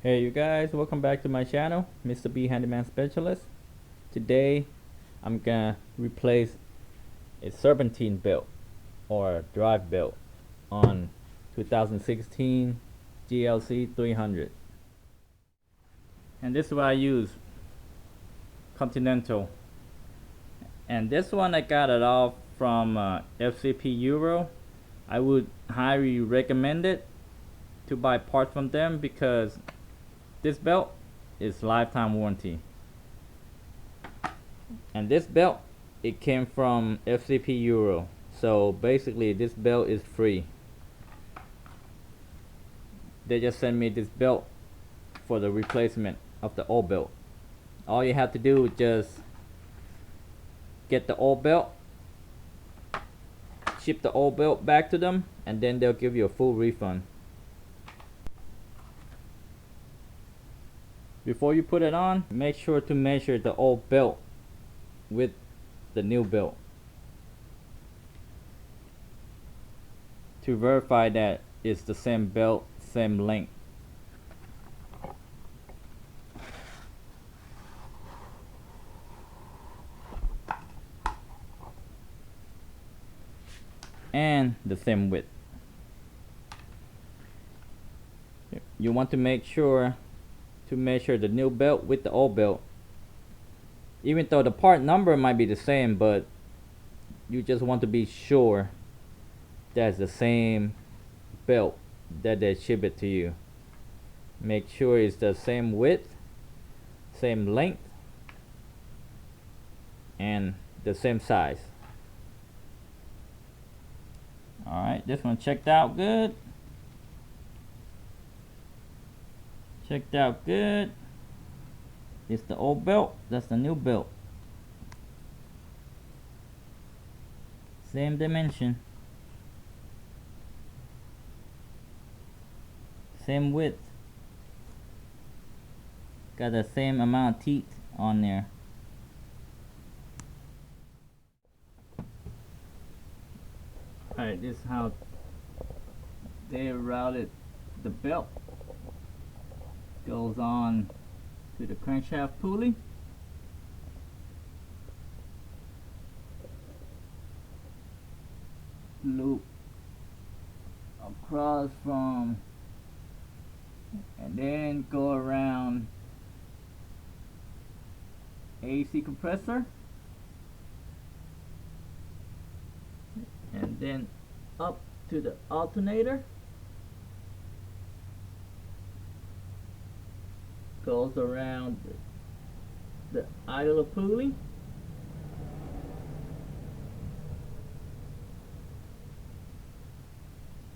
Hey you guys, welcome back to my channel, MrBee Handyman Specialist. Today I'm gonna replace a serpentine belt or drive belt on 2016 GLC300. And this is what I use, Continental. And this one I got it off from FCP Euro. I would highly recommend it to buy parts from them because this belt is lifetime warranty. And this belt, it came from FCP Euro. So basically this belt is free. They just sent me this belt for the replacement of the old belt. All you have to do is just get the old belt, ship the old belt back to them, and then they'll give you a full refund. Before you put it on, make sure to measure the old belt with the new belt to verify that it's the same belt, same length. And the same width. You want to make sure to measure the new belt with the old belt, even though the part number might be the same, but you just want to be sure that's the same belt that they ship it to you. Make sure it's the same width, same length, and the same size. Alright, this one checked out good. Checked out good. It's the old belt, that's the new belt. Same dimension, same width, got the same amount of teeth on there. Alright, this is how they routed the belt. Goes on to the crankshaft pulley, loop across from, and then go around AC compressor, and then up to the alternator. Goes around the idler pulley,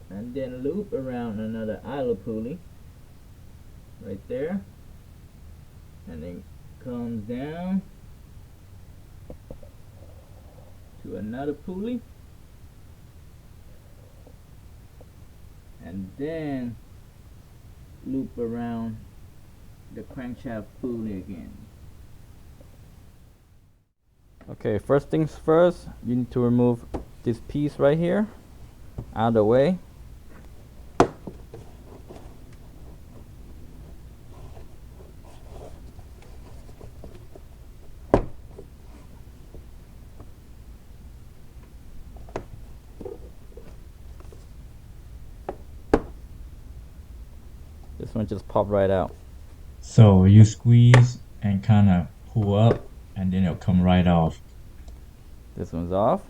and then loop around another idler pulley right there, and then comes down to another pulley, and then loop around the crankshaft pulley again. Okay, first things first, you need to remove this piece right here out of the way. This one just popped right out. So you squeeze and kind of pull up, and then it'll come right off. This one's off.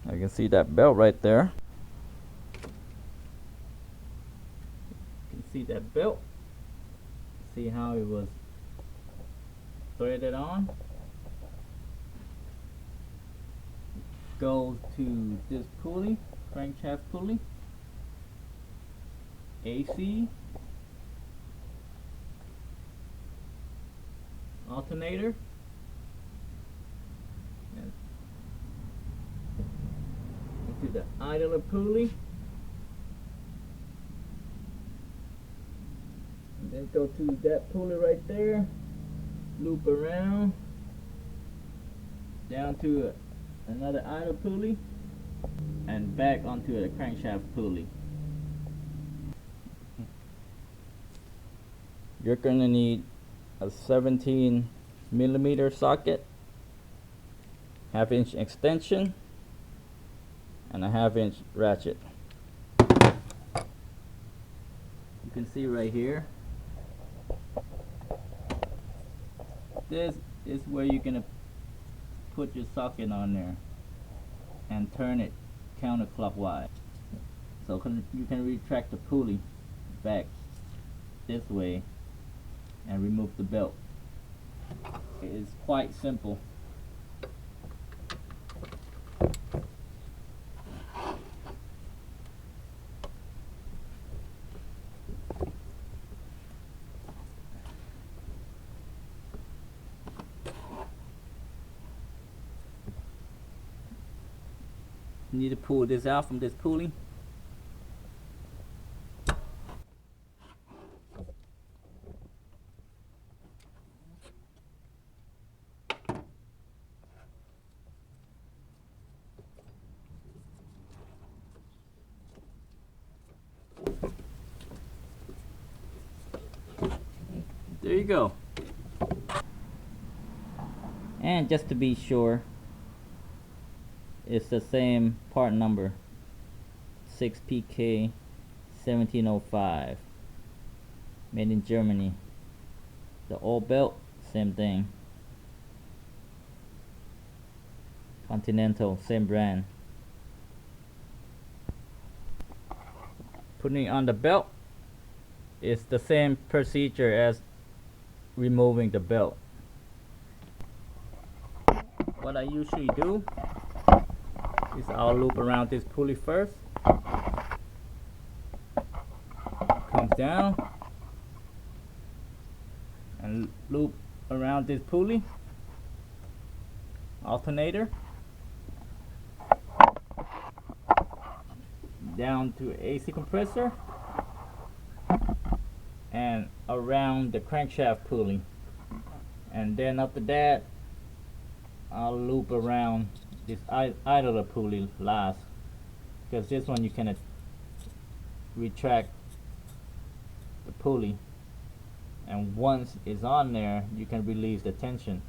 I can see that belt right there. You can see that belt. See how it was threaded on. Goes to this pulley, crankshaft pulley, AC, alternator, and into the idler pulley, and then go to that pulley right there, loop around down to another idle pulley, and back onto the crankshaft pulley. You're gonna need a 17mm socket, 1/2 inch extension, and a 1/2 inch ratchet. You can see right here, this is where you're gonna put your socket on there and turn it counterclockwise. So you can retract the pulley back this way and remove the belt. It's quite simple. You need to pull this out from this pulley. There you go. And just to be sure, it's the same part number, 6PK 1705, made in Germany. The old belt, same thing. Continental, same brand. Putting on the belt is the same procedure as removing the belt. What I usually do is I'll loop around this pulley first. Comes down and loop around this pulley. Alternator down to AC compressor and around the crankshaft pulley, and then after that I'll loop around this idler pulley last, because this one you can retract the pulley, and once it's on there you can release the tension.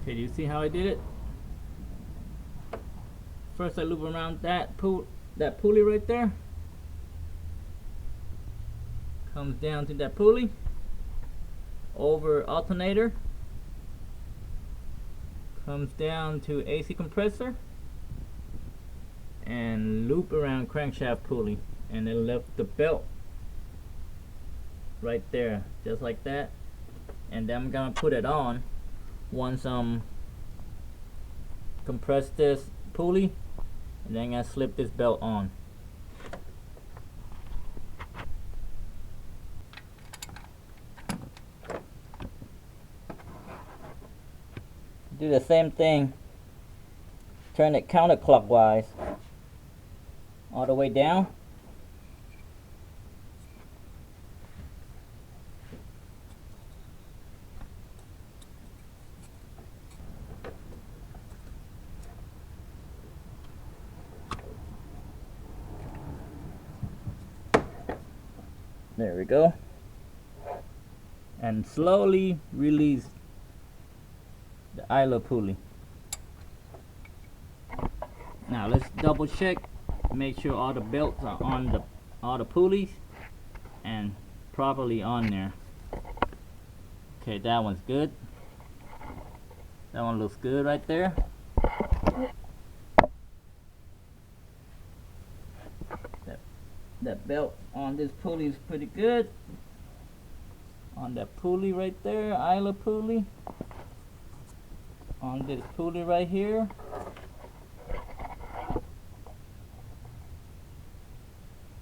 Okay, do you see how I did it? First I loop around that pulley right there. Comes down to that pulley. Over alternator. Comes down to AC compressor. And loop around crankshaft pulley. And then lift the belt right there, just like that. And then I'm gonna put it on once compress this pulley, and then I'm gonna slip this belt on. Do the same thing, turn it counterclockwise all the way down. There we go. and slowly release the idler pulley. Now let's double check, make sure all the belts are on all the pulleys and properly on there. Okay, that one's good. That one looks good right there. That belt on this pulley is pretty good. On that pulley right there, idler pulley. On this pulley right here.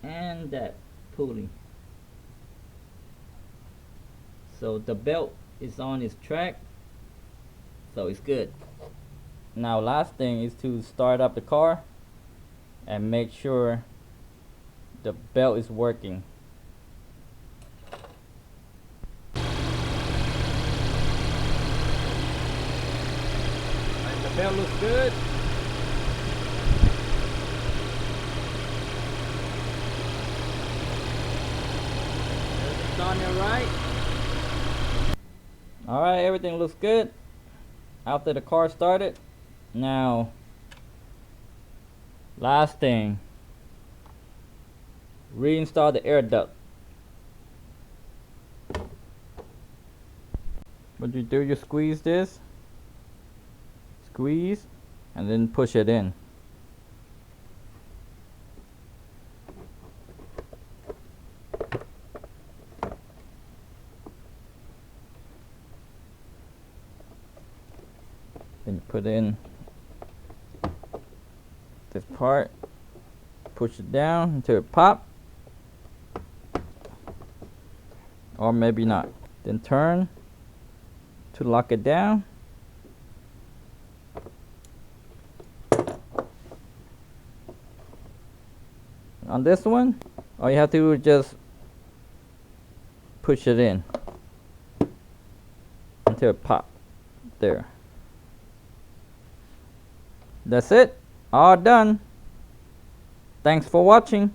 And that pulley. So the belt is on its track, so it's good. Now last thing is to start up the car and make sure the belt is working. And the belt looks good. Everything's on there right. Alright, everything looks good after the car started. Now, last thing, reinstall the air duct. What you do, you squeeze this, squeeze, and then push it in. Then you put in this part, push it down until it pops, or maybe not. Then turn to lock it down. On this one, all you have to do is just push it in until it pops. There. That's it. All done. Thanks for watching.